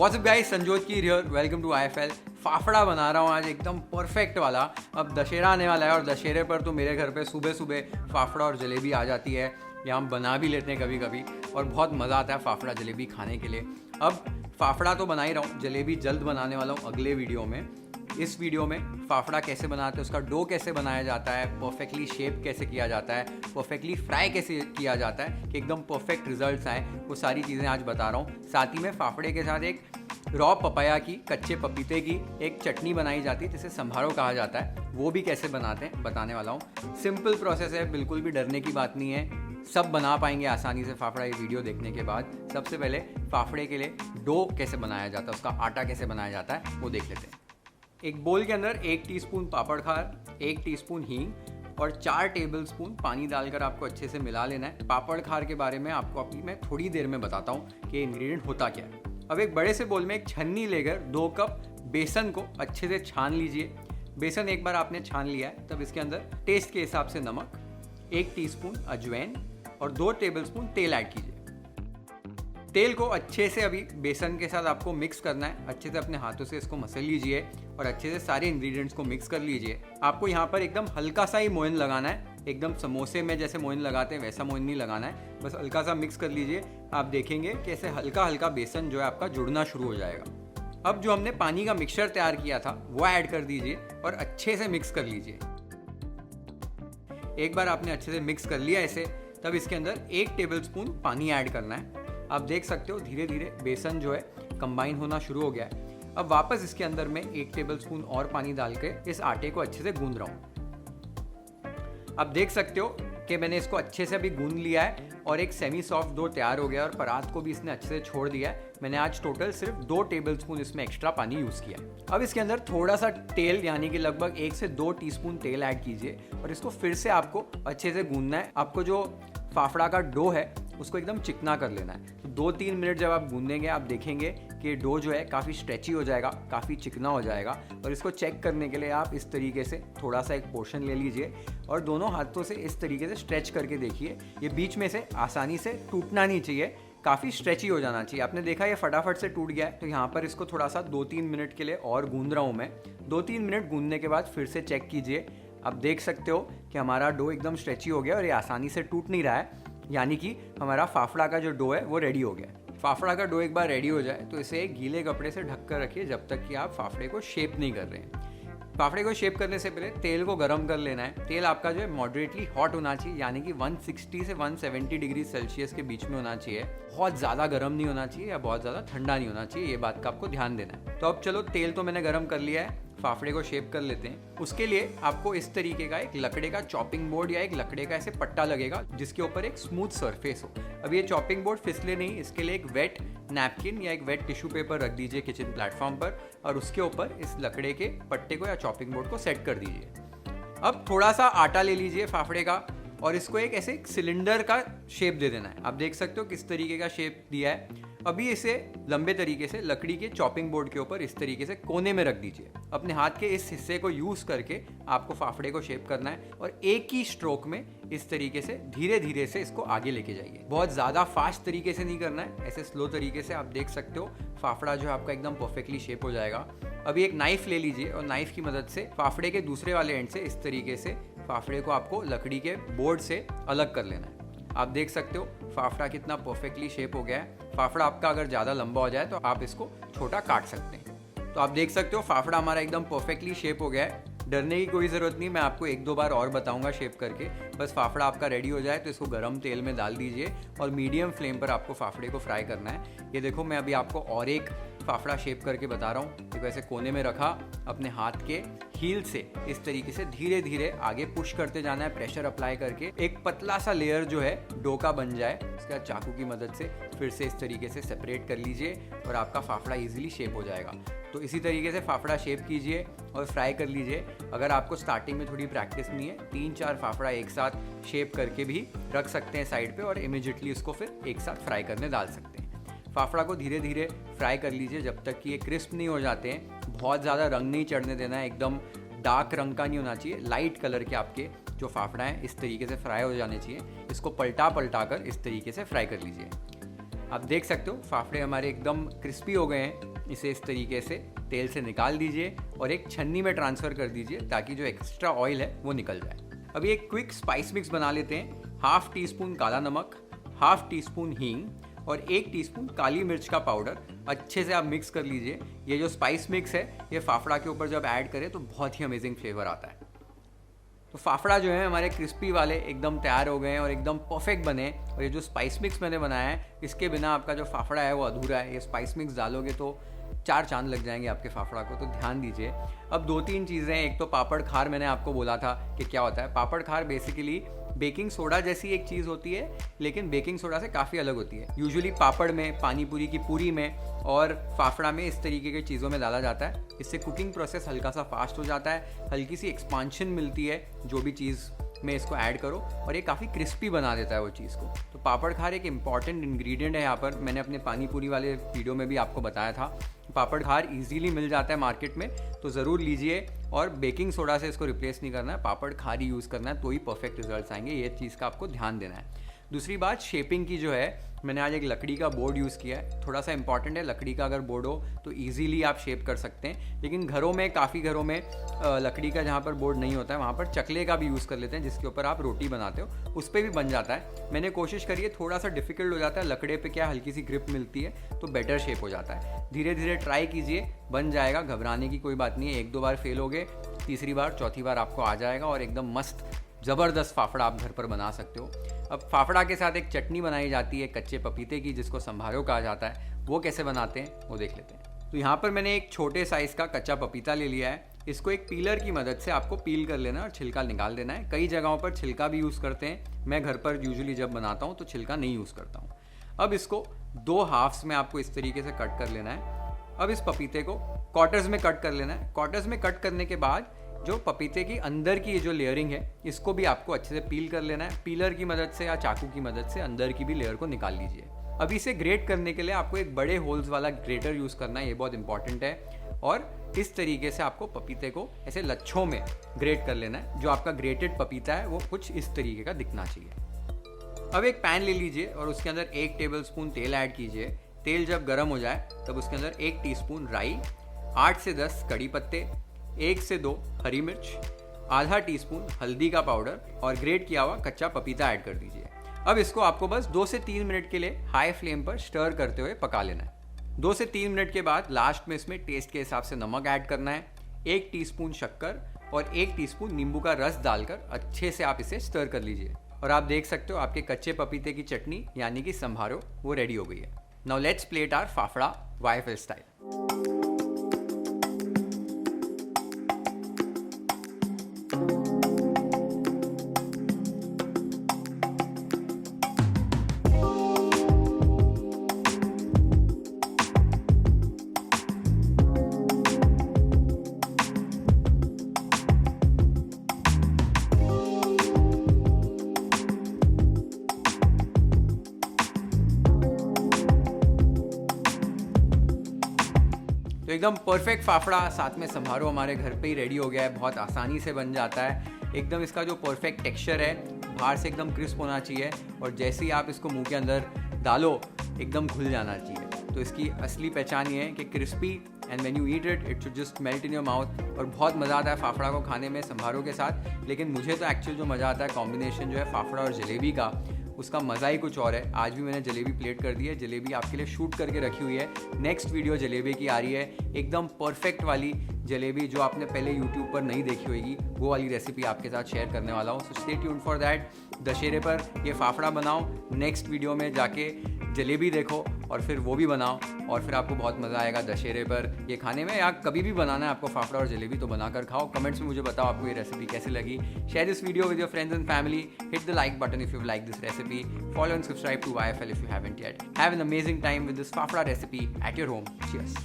What's up guys, Sanjyot Keer here, welcome to IFL। Fafda बना रहा हूँ आज एकदम परफेक्ट वाला। अब दशहरा आने वाला है और दशहरे पर तो मेरे घर पे सुबह सुबह फाफड़ा और जलेबी आ जाती है, या हम बना भी लेते हैं कभी कभी, और बहुत मज़ा आता है फाफड़ा जलेबी खाने के लिए। अब फाफड़ा तो बना ही रहा हूँ, जलेबी जल्द बनाने वाला हूँ अगले वीडियो में। इस वीडियो में फाफड़ा कैसे बनाते हैं, उसका डो कैसे बनाया जाता है, परफेक्टली शेप कैसे किया जाता है, परफेक्टली फ्राई कैसे किया जाता है कि एकदम परफेक्ट रिजल्ट्स आए, वो सारी चीज़ें आज बता रहा हूँ। साथ ही में फाफड़े के साथ एक रॉ पपाया की, कच्चे पपीते की एक चटनी बनाई जाती है जिसे संभारो कहा जाता है, वो भी कैसे बनाते हैं बताने वाला हूँ। सिंपल प्रोसेस है, बिल्कुल भी डरने की बात नहीं है, सब बना पाएंगे आसानी से फाफड़ा ये वीडियो देखने के बाद। सबसे पहले फाफड़े के लिए डो कैसे बनाया जाता है, उसका आटा कैसे बनाया जाता है वो देख लेते हैं। एक बोल के अंदर 1 टीस्पून पापड़ खार, 1 टीस्पून हींग और 4 टेबलस्पून पानी डालकर आपको अच्छे से मिला लेना है। पापड़ खार के बारे में आपको अभी मैं थोड़ी देर में बताता हूँ कि इंग्रेडिएंट होता क्या है। अब एक बड़े से बोल में एक छन्नी लेकर 2 कप बेसन को अच्छे से छान लीजिए। बेसन एक बार आपने छान लिया है तब इसके अंदर टेस्ट के हिसाब से नमक, 1 टीस्पून अजवाइन और 2 टेबलस्पून तेल ऐड कीजिए। तेल को अच्छे से अभी बेसन के साथ आपको मिक्स करना है, अच्छे से अपने हाथों से इसको मसल लीजिए और अच्छे से सारे इंग्रेडिएंट्स को मिक्स कर लीजिए। आपको यहाँ पर एकदम हल्का सा ही मोयन लगाना है, एकदम समोसे में जैसे मोयन लगाते हैं वैसा मोयन नहीं लगाना है, बस हल्का सा मिक्स कर लीजिए। आप देखेंगे कि ऐसे हल्का हल्का बेसन जो है आपका जुड़ना शुरू हो जाएगा। अब जो हमने पानी का मिक्सचर तैयार किया था वो ऐड कर दीजिए और अच्छे से मिक्स कर लीजिए। एक बार आपने अच्छे से मिक्स कर लिया ऐसे, तब इसके अंदर 1 टेबलस्पून पानी ऐड करना है। आप देख सकते हो धीरे धीरे बेसन जो है कंबाइन होना शुरू हो गया है। अब वापस इसके अंदर मैं 1 टेबलस्पून और पानी डाल के इस आटे को अच्छे से गूंद रहा हूँ। आप देख सकते हो कि मैंने इसको अच्छे से अभी गूंद लिया है और एक सेमी सॉफ्ट डो तैयार हो गया और परात को भी इसने अच्छे से छोड़ दिया है। मैंने आज टोटल सिर्फ 2 टेबलस्पून इसमें एक्स्ट्रा पानी यूज़ किया है। अब इसके अंदर थोड़ा सा तेल, यानी कि लगभग 1 से 2 टीस्पून तेल ऐड कीजिए और इसको फिर से आपको अच्छे से गूंदना है। आपको जो फाफड़ा का डो है उसको एकदम चिकना कर लेना है। तो 2-3 मिनट जब आप गूंदेंगे आप देखेंगे कि डो जो है काफ़ी स्ट्रेची हो जाएगा, काफ़ी चिकना हो जाएगा। और इसको चेक करने के लिए आप इस तरीके से थोड़ा सा एक पोर्शन ले लीजिए और दोनों हाथों से इस तरीके से स्ट्रेच करके देखिए। ये बीच में से आसानी से टूटना नहीं चाहिए, काफ़ी स्ट्रेची हो जाना चाहिए। आपने देखा ये फटाफट से टूट गया है, तो यहाँ पर इसको थोड़ा सा 2-3 मिनट के लिए और गूंद रहा हूँ मैं। 2-3 मिनट गूंदने के बाद फिर से चेक कीजिए। आप देख सकते हो कि हमारा डो एकदम स्ट्रेची हो गया और ये आसानी से टूट नहीं रहा है, यानी कि हमारा फाफड़ा का जो डो है वो रेडी हो गया है। फाफड़ा का डो एक बार रेडी हो जाए तो इसे एक गीले कपड़े से ढक कर रखिए जब तक कि आप फाफड़े को शेप नहीं कर रहे हैं। फाफड़े को शेप करने से पहले तेल को गर्म कर लेना है। तेल आपका जो है मॉडरेटली हॉट होना चाहिए, यानी कि 160 से 170 डिग्री सेल्सियस के बीच में होना चाहिए। बहुत ज़्यादा गर्म नहीं होना चाहिए या बहुत ज़्यादा ठंडा नहीं होना चाहिए, ये बात का आपको ध्यान देना है। तो अब चलो, तेल तो मैंने गर्म कर लिया है, फाफड़े को शेप कर लेते हैं। उसके लिए आपको इस तरीके का एक लकड़े का चॉपिंग बोर्ड या एक लकड़े का ऐसे पट्टा लगेगा जिसके ऊपर एक स्मूथ सरफेस हो। अब ये चॉपिंग बोर्ड फिसले नहीं, इसके लिए एक वेट नैपकिन या एक वेट टिश्यू पेपर रख दीजिए किचन प्लेटफॉर्म पर और उसके ऊपर इस लकड़े के पट्टे को या चॉपिंग बोर्ड को सेट कर दीजिए। अब थोड़ा सा आटा ले लीजिए फाफड़े का और इसको एक ऐसे सिलेंडर का शेप दे देना है। आप देख सकते हो किस तरीके का शेप दिया है। अभी इसे लंबे तरीके से लकड़ी के चॉपिंग बोर्ड के ऊपर इस तरीके से कोने में रख दीजिए। अपने हाथ के इस हिस्से को यूज़ करके आपको फाफड़े को शेप करना है और एक ही स्ट्रोक में इस तरीके से धीरे धीरे से इसको आगे लेके जाइए। बहुत ज़्यादा फास्ट तरीके से नहीं करना है, ऐसे स्लो तरीके से। आप देख सकते हो फाफड़ा जो है आपका एकदम परफेक्टली शेप हो जाएगा। अभी एक नाइफ ले लीजिए और नाइफ की मदद से फाफड़े के दूसरे वाले एंड से इस तरीके से फाफड़े को आपको लकड़ी के बोर्ड से अलग कर लेना है। आप देख सकते हो फाफड़ा कितना परफेक्टली शेप हो गया है। फाफड़ा आपका अगर ज़्यादा लंबा हो जाए तो आप इसको छोटा काट सकते हैं। तो आप देख सकते हो फाफड़ा हमारा एकदम परफेक्टली शेप हो गया है। डरने की कोई ज़रूरत नहीं, मैं आपको 1-2 बार और बताऊंगा शेप करके। बस फाफड़ा आपका रेडी हो जाए तो इसको गर्म तेल में डाल दीजिए और मीडियम फ्लेम पर आपको फाफड़े को फ्राई करना है। ये देखो, मैं अभी आपको और एक फाफड़ा शेप करके बता रहा हूँ। देखो, ऐसे कोने में रखा, अपने हाथ के हील से इस तरीके से धीरे धीरे आगे पुश करते जाना है, प्रेशर अप्लाई करके एक पतला सा लेयर जो है डो का बन जाए। उसके बाद चाकू की मदद से फिर से इस तरीके से सेपरेट कर लीजिए और आपका फाफड़ा इजीली शेप हो जाएगा। तो इसी तरीके से फाफड़ा शेप कीजिए और फ्राई कर लीजिए। अगर आपको स्टार्टिंग में थोड़ी प्रैक्टिस नहीं है, 3-4 फाफड़ा एक साथ शेप करके भी रख सकते हैं साइड पे और इमीडिएटली उसको फिर एक साथ फ्राई करने डाल सकते हैं। फाफड़ा को धीरे धीरे फ्राई कर लीजिए जब तक कि ये क्रिस्प नहीं हो जाते हैं। बहुत ज़्यादा रंग नहीं चढ़ने देना है, एकदम डार्क रंग का नहीं होना चाहिए। लाइट कलर के आपके जो फाफड़ा है इस तरीके से फ्राई हो जाने चाहिए। इसको पलटा कर इस तरीके से फ्राई कर लीजिए। आप देख सकते हो फाफड़े हमारे एकदम क्रिस्पी हो गए हैं। इसे इस तरीके से तेल से निकाल दीजिए और एक छन्नी में ट्रांसफ़र कर दीजिए ताकि जो एक्स्ट्रा ऑयल है वो निकल जाए। अभी एक क्विक स्पाइस मिक्स बना लेते हैं। 1/2 टीस्पून काला नमक, 1/2 टीस्पून हींग और 1 टीस्पून काली मिर्च का पाउडर अच्छे से आप मिक्स कर लीजिए। ये जो स्पाइस मिक्स है ये फाफड़ा के ऊपर जब ऐड करें तो बहुत ही अमेजिंग फ्लेवर आता है। तो फाफड़ा जो है हमारे क्रिस्पी वाले एकदम तैयार हो गए हैं और एकदम परफेक्ट बने। और ये जो स्पाइस मिक्स मैंने बनाया है इसके बिना आपका जो फाफड़ा है वो अधूरा है। ये स्पाइस मिक्स डालोगे तो 4 चांद लग जाएंगे आपके फाफड़ा को, तो ध्यान दीजिए। अब 2-3 चीज़ें, एक तो पापड़ खार मैंने आपको बोला था कि क्या होता है। पापड़ खार बेसिकली बेकिंग सोडा जैसी एक चीज़ होती है, लेकिन बेकिंग सोडा से काफ़ी अलग होती है। यूजुअली पापड़ में, पानी पूरी की पूरी में और फाफड़ा में इस तरीके की चीज़ों में डाला जाता है। इससे कुकिंग प्रोसेस हल्का सा फास्ट हो जाता है, हल्की सी एक्सपांशन मिलती है जो भी चीज़ में इसको ऐड करो, और ये काफ़ी क्रिस्पी बना देता है वो चीज़ को। तो पापड़ खार एक इंपॉर्टेंट इंग्रेडिएंट है यहाँ पर। मैंने अपने पानी पूरी वाले वीडियो में भी आपको बताया था। पापड़ खार इजीली मिल जाता है मार्केट में, तो ज़रूर लीजिए। और बेकिंग सोडा से इसको रिप्लेस नहीं करना है, पापड़ खार ही यूज़ करना है, तो ही परफेक्ट रिजल्ट्स आएंगे। ये चीज़ का आपको ध्यान देना है। दूसरी बात, शेपिंग की जो है, मैंने आज एक लकड़ी का बोर्ड यूज़ किया है। थोड़ा सा इंपॉर्टेंट है, लकड़ी का अगर बोर्ड हो तो इजीली आप शेप कर सकते हैं। लेकिन घरों में, काफ़ी घरों में लकड़ी का जहाँ पर बोर्ड नहीं होता है वहाँ पर चकले का भी यूज़ कर लेते हैं, जिसके ऊपर आप रोटी बनाते हो, उस पर भी बन जाता है। मैंने कोशिश करी है, थोड़ा सा डिफिकल्ट हो जाता है। लकड़े पे क्या हल्की सी ग्रिप मिलती है तो बेटर शेप हो जाता है। धीरे धीरे ट्राई कीजिए, बन जाएगा, घबराने की कोई बात नहीं है। 1-2 बार फेल हो गए, तीसरी बार चौथी बार आपको आ जाएगा और एकदम मस्त ज़बरदस्त फाफड़ा आप घर पर बना सकते हो। अब फाफड़ा के साथ एक चटनी बनाई जाती है कच्चे पपीते की, जिसको संभारो कहा जाता है। वो कैसे बनाते हैं वो देख लेते हैं। तो यहाँ पर मैंने एक छोटे साइज़ का कच्चा पपीता ले लिया है। इसको एक पीलर की मदद से आपको पील कर लेना है और छिलका निकाल देना है। कई जगहों पर छिलका भी यूज़ करते हैं, मैं घर पर यूजुअली जब बनाता हूँ तो छिलका नहीं यूज़ करता हूँ। अब इसको 2 हाफ्स में आपको इस तरीके से कट कर लेना है। अब इस पपीते को क्वार्टर्स में कट कर लेना है। क्वार्टर्स में कट करने के बाद जो पपीते की अंदर की ये जो लेयरिंग है इसको भी आपको अच्छे से पील कर लेना है। पीलर की मदद से या चाकू की मदद से अंदर की भी लेयर को निकाल लीजिए। अब इसे ग्रेट करने के लिए आपको एक बड़े होल्स वाला ग्रेटर यूज़ करना है, ये बहुत इंपॉर्टेंट है। और इस तरीके से आपको पपीते को ऐसे लच्छों में ग्रेट कर लेना है। जो आपका ग्रेटेड पपीता है वो कुछ इस तरीके का दिखना चाहिए। अब एक पैन ले लीजिए और उसके अंदर 1 टेबलस्पून तेल ऐड कीजिए। तेल जब गर्म हो जाए तब उसके अंदर 1 टीस्पून राई, 8 से 10 कड़ी पत्ते, 1 से 2 हरी मिर्च, आधा टीस्पून हल्दी का पाउडर और ग्रेट किया हुआ कच्चा पपीता ऐड कर दीजिए। अब इसको आपको बस 2 से 3 मिनट के लिए हाई फ्लेम पर स्टर करते हुए पका लेना है। 2 से 3 मिनट के बाद लास्ट में इसमें टेस्ट के हिसाब से नमक ऐड करना है, 1 टीस्पून शक्कर और 1 टीस्पून नींबू का रस डालकर अच्छे से आप इसे स्टर कर लीजिए। और आप देख सकते हो आपके कच्चे पपीते की चटनी यानी कि संभारो वो रेडी हो गई है। Now let's plate our fafda YFL style. तो एकदम परफेक्ट फाफड़ा साथ में संभारो हमारे घर पे ही रेडी हो गया है। बहुत आसानी से बन जाता है। एकदम इसका जो परफेक्ट टेक्सचर है, बाहर से एकदम क्रिस्प होना चाहिए और जैसे ही आप इसको मुंह के अंदर डालो एकदम घुल जाना चाहिए। तो इसकी असली पहचान ये है कि crispy and when you eat it should just melt in your mouth. और बहुत मज़ा आता है फाफड़ा को खाने में संभारो के साथ। लेकिन मुझे तो एक्चुअल जो मज़ा आता है कॉम्बिनेशन जो है फाफड़ा और जलेबी का, उसका मज़ा ही कुछ और है। आज भी मैंने जलेबी प्लेट कर दी है, जलेबी आपके लिए शूट करके रखी हुई है। नेक्स्ट वीडियो जलेबी की आ रही है, एकदम परफेक्ट वाली जलेबी जो आपने पहले यूट्यूब पर नहीं देखी होगी, वो वाली रेसिपी आपके साथ शेयर करने वाला हूँ। So stay tuned for that. दशहरे पर ये फाफड़ा बनाओ, नेक्स्ट वीडियो में जाके जलेबी देखो और फिर वो भी बनाओ और फिर आपको बहुत मज़ा आएगा दशहरे पर ये खाने में। या कभी भी बनाना है आपको फाफड़ा और जलेबी तो बनाकर खाओ। कमेंट्स में मुझे बताओ आपको ये रेसिपी कैसी लगी। Share this video with your friends and family. Hit the like button if you like this recipe. Follow and subscribe to YFL if you haven't yet. Have an amazing time with this fafda recipe at your home. Cheers.